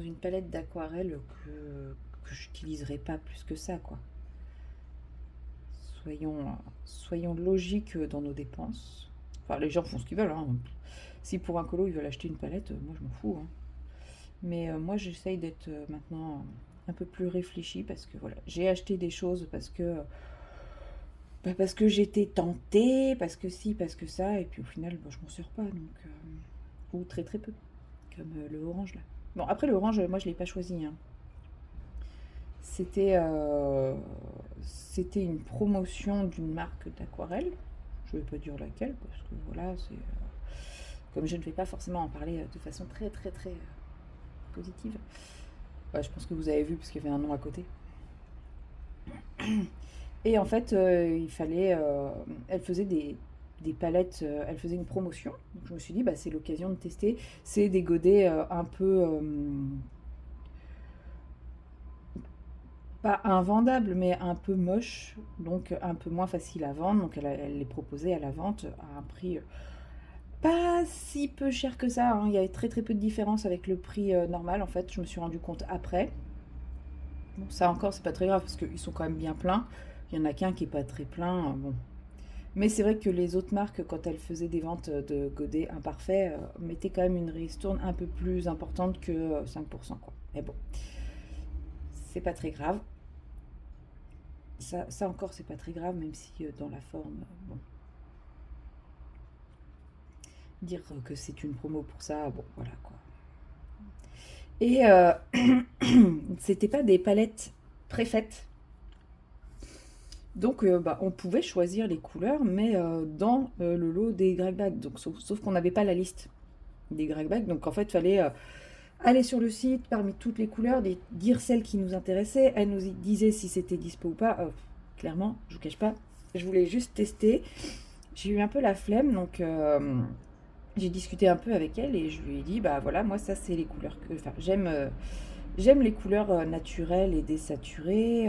une palette d'aquarelle que j'utiliserai pas plus que ça, quoi. Soyons logiques dans nos dépenses. Enfin, les gens font ce qu'ils veulent, hein. Si pour un colo, ils veulent acheter une palette, moi je m'en fous, hein. Mais moi, j'essaye d'être maintenant un peu plus réfléchie parce que voilà, j'ai acheté des choses parce que j'étais tentée, parce que si, parce que ça, et puis au final, bon, je m'en sers pas, donc ou très très peu, comme le orange là. Bon, après le orange, moi je l'ai pas choisi, hein. C'était c'était une promotion d'une marque d'aquarelle. Je vais pas dire laquelle parce que voilà, c'est comme je ne vais pas forcément en parler de façon très très très positive. Ouais, je pense que vous avez vu parce qu'il y avait un nom à côté. Et en fait, il fallait. Elle faisait des palettes, elle faisait une promotion. Donc je me suis dit, bah, c'est l'occasion de tester. C'est des godets un peu. Pas invendables, mais un peu moches. Donc un peu moins facile à vendre. Donc elle les proposait à la vente à un prix pas si peu cher que ça, hein. Il y avait très très peu de différence avec le prix normal. En fait, je me suis rendu compte après. Bon, ça encore, c'est pas très grave parce qu'ils sont quand même bien pleins. Il y en a qu'un qui est pas très plein. Bon, Mais c'est vrai que les autres marques, quand elles faisaient des ventes de godets imparfaits, mettaient quand même une ristourne un peu plus importante que 5%, quoi. Mais bon, c'est pas très grave. Ça encore, c'est pas très grave, même si dans la forme, bon, dire que c'est une promo pour ça, bon, voilà quoi. Et c'était pas des palettes préfaites. Donc, bah, on pouvait choisir les couleurs, mais dans le lot des grab-bags. Donc, sauf qu'on n'avait pas la liste des grab-bags. Donc, en fait, il fallait aller sur le site, parmi toutes les couleurs, dire celles qui nous intéressaient. Elle nous disait si c'était dispo ou pas. Clairement, je vous cache pas, je voulais juste tester. J'ai eu un peu la flemme, donc j'ai discuté un peu avec elle et je lui ai dit, bah voilà, moi ça c'est les couleurs que... Enfin, j'aime les couleurs naturelles et désaturées,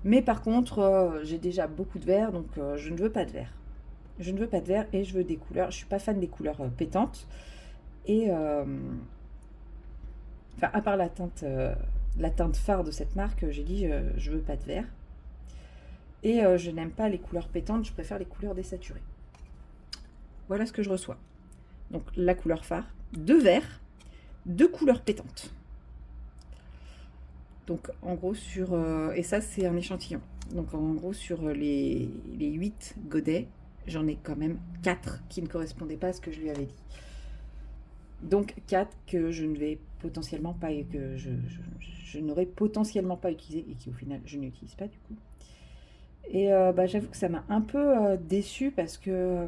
mais par contre, j'ai déjà beaucoup de vert, donc je ne veux pas de vert. Je ne veux pas de vert et je veux des couleurs. Je suis pas fan des couleurs pétantes. Et enfin, à part la teinte phare de cette marque, j'ai dit je veux pas de vert. Et je n'aime pas les couleurs pétantes, je préfère les couleurs désaturées. Voilà ce que je reçois. Donc la couleur phare, deux verts, deux couleurs pétantes. Donc en gros et ça c'est un échantillon. Donc en gros sur les 8 godets, j'en ai quand même 4 qui ne correspondaient pas à ce que je lui avais dit. Donc 4 que je ne vais potentiellement pas et que je n'aurais potentiellement pas utilisé et qui au final je n'utilise pas du coup. Et bah, j'avoue que ça m'a un peu déçue parce que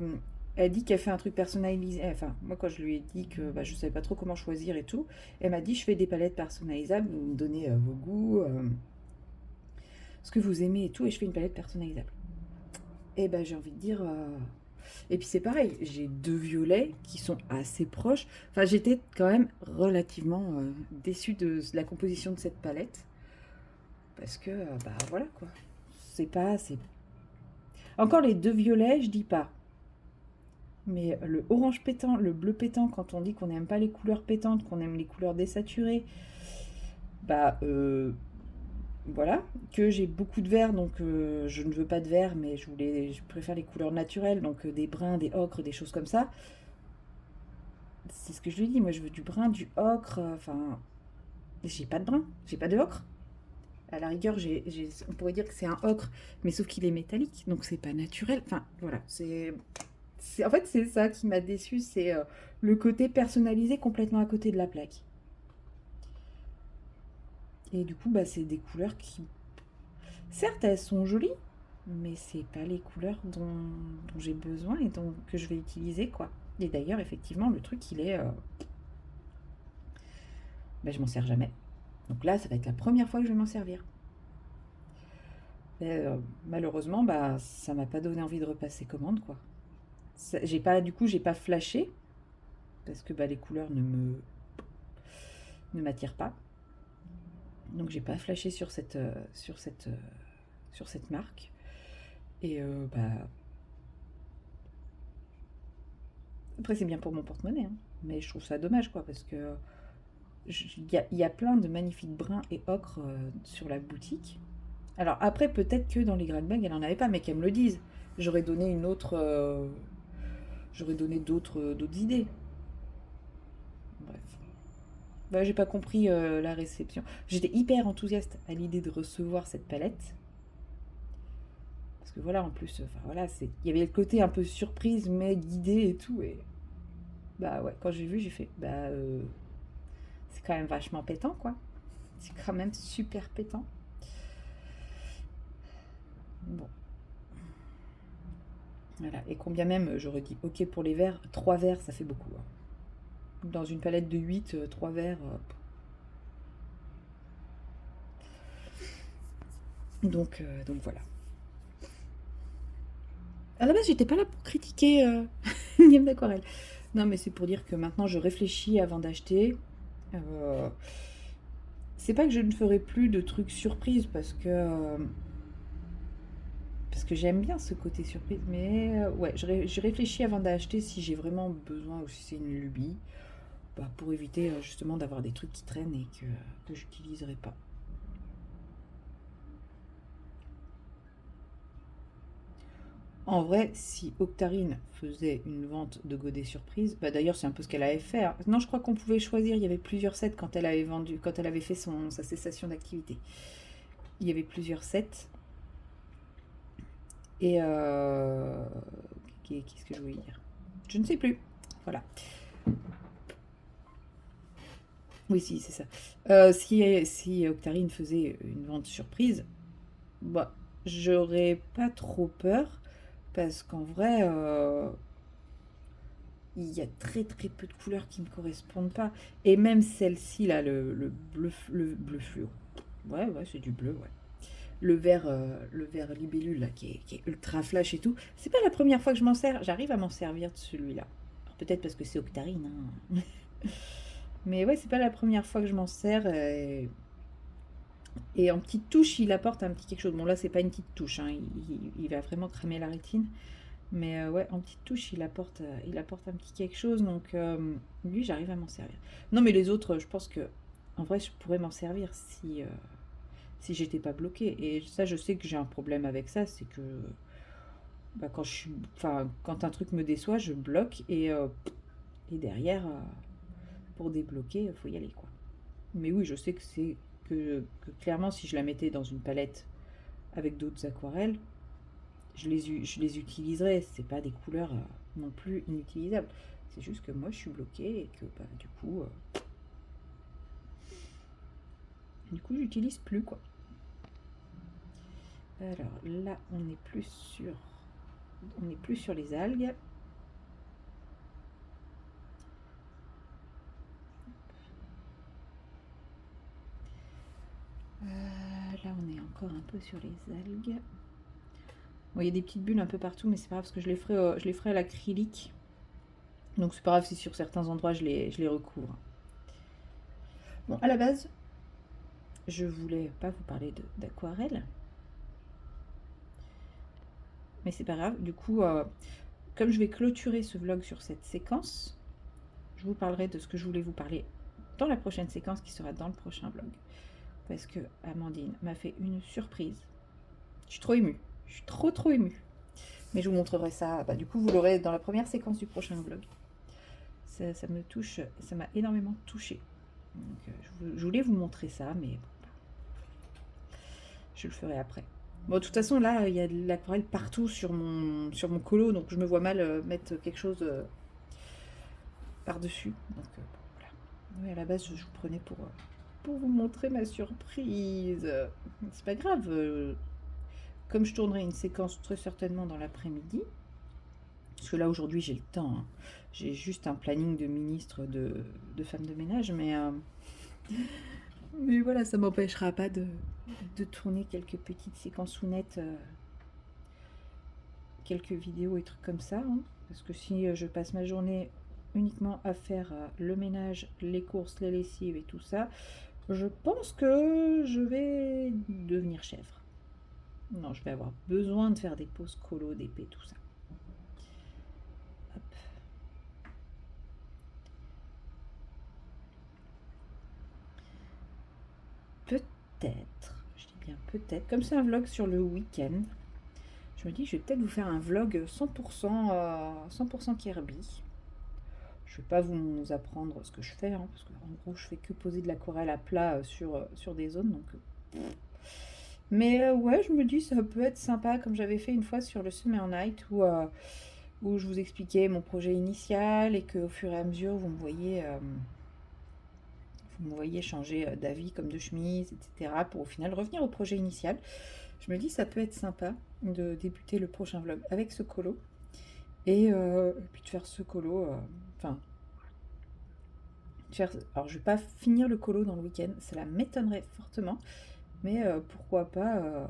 elle dit qu'elle fait un truc personnalisé. Enfin, moi quand je lui ai dit que bah, je savais pas trop comment choisir et tout, elle m'a dit je fais des palettes personnalisables, vous me donnez vos goûts, ce que vous aimez et tout, et je fais une palette personnalisable. Et ben j'ai envie de dire. Et puis c'est pareil, j'ai deux violets qui sont assez proches. Enfin, j'étais quand même relativement déçue de la composition de cette palette. Parce que, bah voilà quoi. C'est pas. C'est... Encore les deux violets, je dis pas. Mais le orange pétant, le bleu pétant, quand on dit qu'on n'aime pas les couleurs pétantes, qu'on aime les couleurs désaturées, bah voilà, que j'ai beaucoup de vert, donc je ne veux pas de vert, mais je préfère les couleurs naturelles, donc des bruns, des ocres, des choses comme ça. C'est ce que je lui dis, moi je veux du brun, du ocre, enfin, j'ai pas de brun, j'ai pas de ocre. À la rigueur, on pourrait dire que c'est un ocre, mais sauf qu'il est métallique, donc c'est pas naturel. Enfin, voilà, en fait, c'est ça qui m'a déçu, c'est le côté personnalisé complètement à côté de la plaque. Et du coup, bah, c'est des couleurs qui, certes, elles sont jolies, mais c'est pas les couleurs dont j'ai besoin et que je vais utiliser, quoi. Et d'ailleurs, effectivement, le truc, il est, bah, je m'en sers jamais. Donc là, ça va être la première fois que je vais m'en servir. Et, malheureusement, bah, ça m'a pas donné envie de repasser commande, quoi. Du coup, j'ai pas flashé parce que bah, les couleurs ne m'attirent pas. Donc j'ai pas flashé sur cette marque. Et bah après c'est bien pour mon porte-monnaie, hein. Mais je trouve ça dommage quoi parce que il y a plein de magnifiques bruns et ocres sur la boutique. Alors après peut-être que dans les grab bags elle en avait pas, mais qu'elle me le dise. J'aurais donné j'aurais donné d'autres idées. Bref. Bah, j'ai pas compris la réception. J'étais hyper enthousiaste à l'idée de recevoir cette palette. Parce que voilà, en plus, enfin voilà, il y avait le côté un peu surprise, mais guidé et tout. Et bah ouais, quand j'ai vu, j'ai fait, bah c'est quand même vachement pétant, quoi. C'est quand même super pétant. Bon, voilà. Et combien même, j'aurais dit, ok pour les verres, 3 verres, ça fait beaucoup, hein. Dans une palette de 8 3 verres. Donc voilà. À la base, j'étais pas là pour critiquer une gamme d'aquarelle. Non, mais c'est pour dire que maintenant, je réfléchis avant d'acheter. C'est pas que je ne ferai plus de trucs surprises parce que j'aime bien ce côté surprise, mais ouais, je réfléchis avant d'acheter si j'ai vraiment besoin ou si c'est une lubie, bah, pour éviter justement d'avoir des trucs qui traînent et que j'utiliserai pas. En vrai, si Octarine faisait une vente de godets surprise, bah d'ailleurs c'est un peu ce qu'elle avait fait, hein. Non, je crois qu'on pouvait choisir, il y avait plusieurs sets quand elle avait vendu, quand elle avait fait sa cessation d'activité. Il y avait plusieurs sets. Et qu'est-ce que je voulais dire? Je ne sais plus. Voilà. Oui, si, c'est ça. Si Octarine faisait une vente surprise, bah, j'aurais pas trop peur parce qu'en vrai, il y a très très peu de couleurs qui me correspondent pas. Et même celle-ci là, le bleu fluo. Ouais, c'est du bleu, ouais. Le vert libellule là, qui est ultra flash et tout. C'est pas la première fois que je m'en sers. J'arrive à m'en servir de celui-là. Alors, peut-être parce que c'est Octarine, hein. Mais ouais, c'est pas la première fois que je m'en sers. Et en petite touche, il apporte un petit quelque chose. Bon, là, c'est pas une petite touche, hein. Il va vraiment cramer la rétine. Mais ouais, en petite touche, il apporte un petit quelque chose. Donc, lui, j'arrive à m'en servir. Non, mais les autres, je pense que, en vrai, je pourrais m'en servir si j'étais pas bloquée. Et ça, je sais que j'ai un problème avec ça. C'est que bah, quand un truc me déçoit, je bloque. Et derrière, pour débloquer, il faut y aller, quoi. Mais oui, je sais que clairement, si je la mettais dans une palette avec d'autres aquarelles, je les utiliserais. C'est pas des couleurs non plus inutilisables. C'est juste que moi, je suis bloquée et que bah, du coup, j'utilise plus, quoi. Alors là, on n'est plus sur les algues. Là, on est encore un peu sur les algues. Bon, il y a des petites bulles un peu partout, mais c'est pas grave parce que je les ferai à l'acrylique. Donc c'est pas grave si sur certains endroits je les recouvre. Bon, à la base, je voulais pas vous parler d'aquarelle. Mais c'est pas grave. Du coup, comme je vais clôturer ce vlog sur cette séquence, je vous parlerai de ce que je voulais vous parler dans la prochaine séquence qui sera dans le prochain vlog. Parce que Amandine m'a fait une surprise. Je suis trop émue. Je suis trop émue. Mais je vous montrerai ça. Bah, du coup, vous l'aurez dans la première séquence du prochain vlog. Ça me touche. Ça m'a énormément touchée. Donc, je voulais vous montrer ça, mais bon, je le ferai après. Bon, de toute façon, là, il y a de l'aquarelle partout sur mon colo, donc je me vois mal mettre quelque chose par-dessus. Donc, voilà. Oui, à la base, je vous prenais pour vous montrer ma surprise. C'est pas grave. Comme je tournerai une séquence très certainement dans l'après-midi, parce que là, aujourd'hui, j'ai le temps. Hein. J'ai juste un planning de ministre de femme de ménage, mais voilà, ça m'empêchera pas de tourner quelques petites séquences ou nettes, quelques vidéos et trucs comme ça. Hein. Parce que si je passe ma journée uniquement à faire le ménage, les courses, les lessives et tout ça, je pense que je vais devenir chèvre. Non, je vais avoir besoin de faire des pauses colo, d'épée, tout ça. Hop. Peut-être, je dis bien peut-être, comme c'est un vlog sur le week-end, je me dis je vais peut-être vous faire un vlog 100% Kirby. Je vais pas vous apprendre ce que je fais, hein, parce qu'en gros je fais que poser de l'aquarelle à plat sur des zones. Donc, mais ouais, je me dis ça peut être sympa, comme j'avais fait une fois sur le Summer Night où je vous expliquais mon projet initial et qu'au fur et à mesure vous me voyez changer d'avis comme de chemise, etc. pour au final revenir au projet initial. Je me dis ça peut être sympa de débuter le prochain vlog avec ce colo et puis de faire ce colo, enfin alors je vais pas finir le colo dans le week-end, cela m'étonnerait fortement, mais pourquoi pas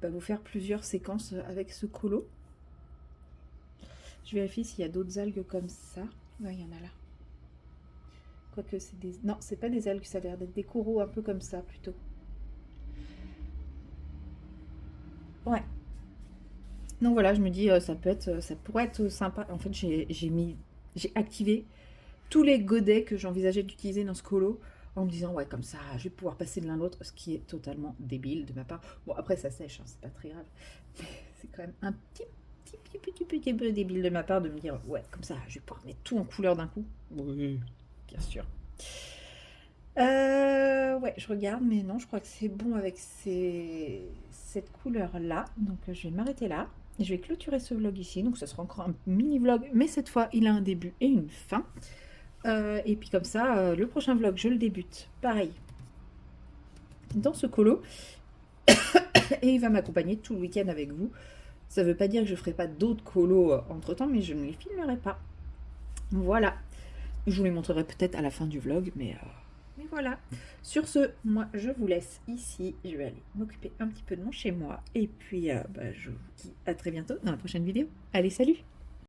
vous faire plusieurs séquences avec ce colo. Je vérifie s'il y a d'autres algues comme ça. Ouais, il y en a là. Quoique c'est des... Non, c'est pas des algues, ça a l'air d'être des coraux un peu comme ça plutôt. Ouais. Donc voilà, je me dis ça pourrait être sympa. En fait, j'ai activé tous les godets que j'envisageais d'utiliser dans ce colo en me disant ouais comme ça je vais pouvoir passer de l'un à l'autre, ce qui est totalement débile de ma part. Bon après ça sèche, hein, c'est pas très grave. Mais c'est quand même un petit petit peu débile de ma part de me dire ouais, comme ça, je vais pouvoir mettre tout en couleur d'un coup. Oui, bien sûr. Ouais, je regarde, mais non, je crois que c'est bon avec cette couleur-là. Donc, je vais m'arrêter là. Je vais clôturer ce vlog ici. Donc, ça sera encore un mini vlog, mais cette fois, il a un début et une fin. Et puis comme ça, le prochain vlog, je le débute. Pareil, dans ce colo. Et il va m'accompagner tout le week-end avec vous. Ça ne veut pas dire que je ne ferai pas d'autres colos entre-temps, mais je ne les filmerai pas. Voilà. Je vous les montrerai peut-être à la fin du vlog, mais voilà. Sur ce, moi, je vous laisse ici. Je vais aller m'occuper un petit peu de mon chez moi. Et puis, je vous dis à très bientôt dans la prochaine vidéo. Allez, salut!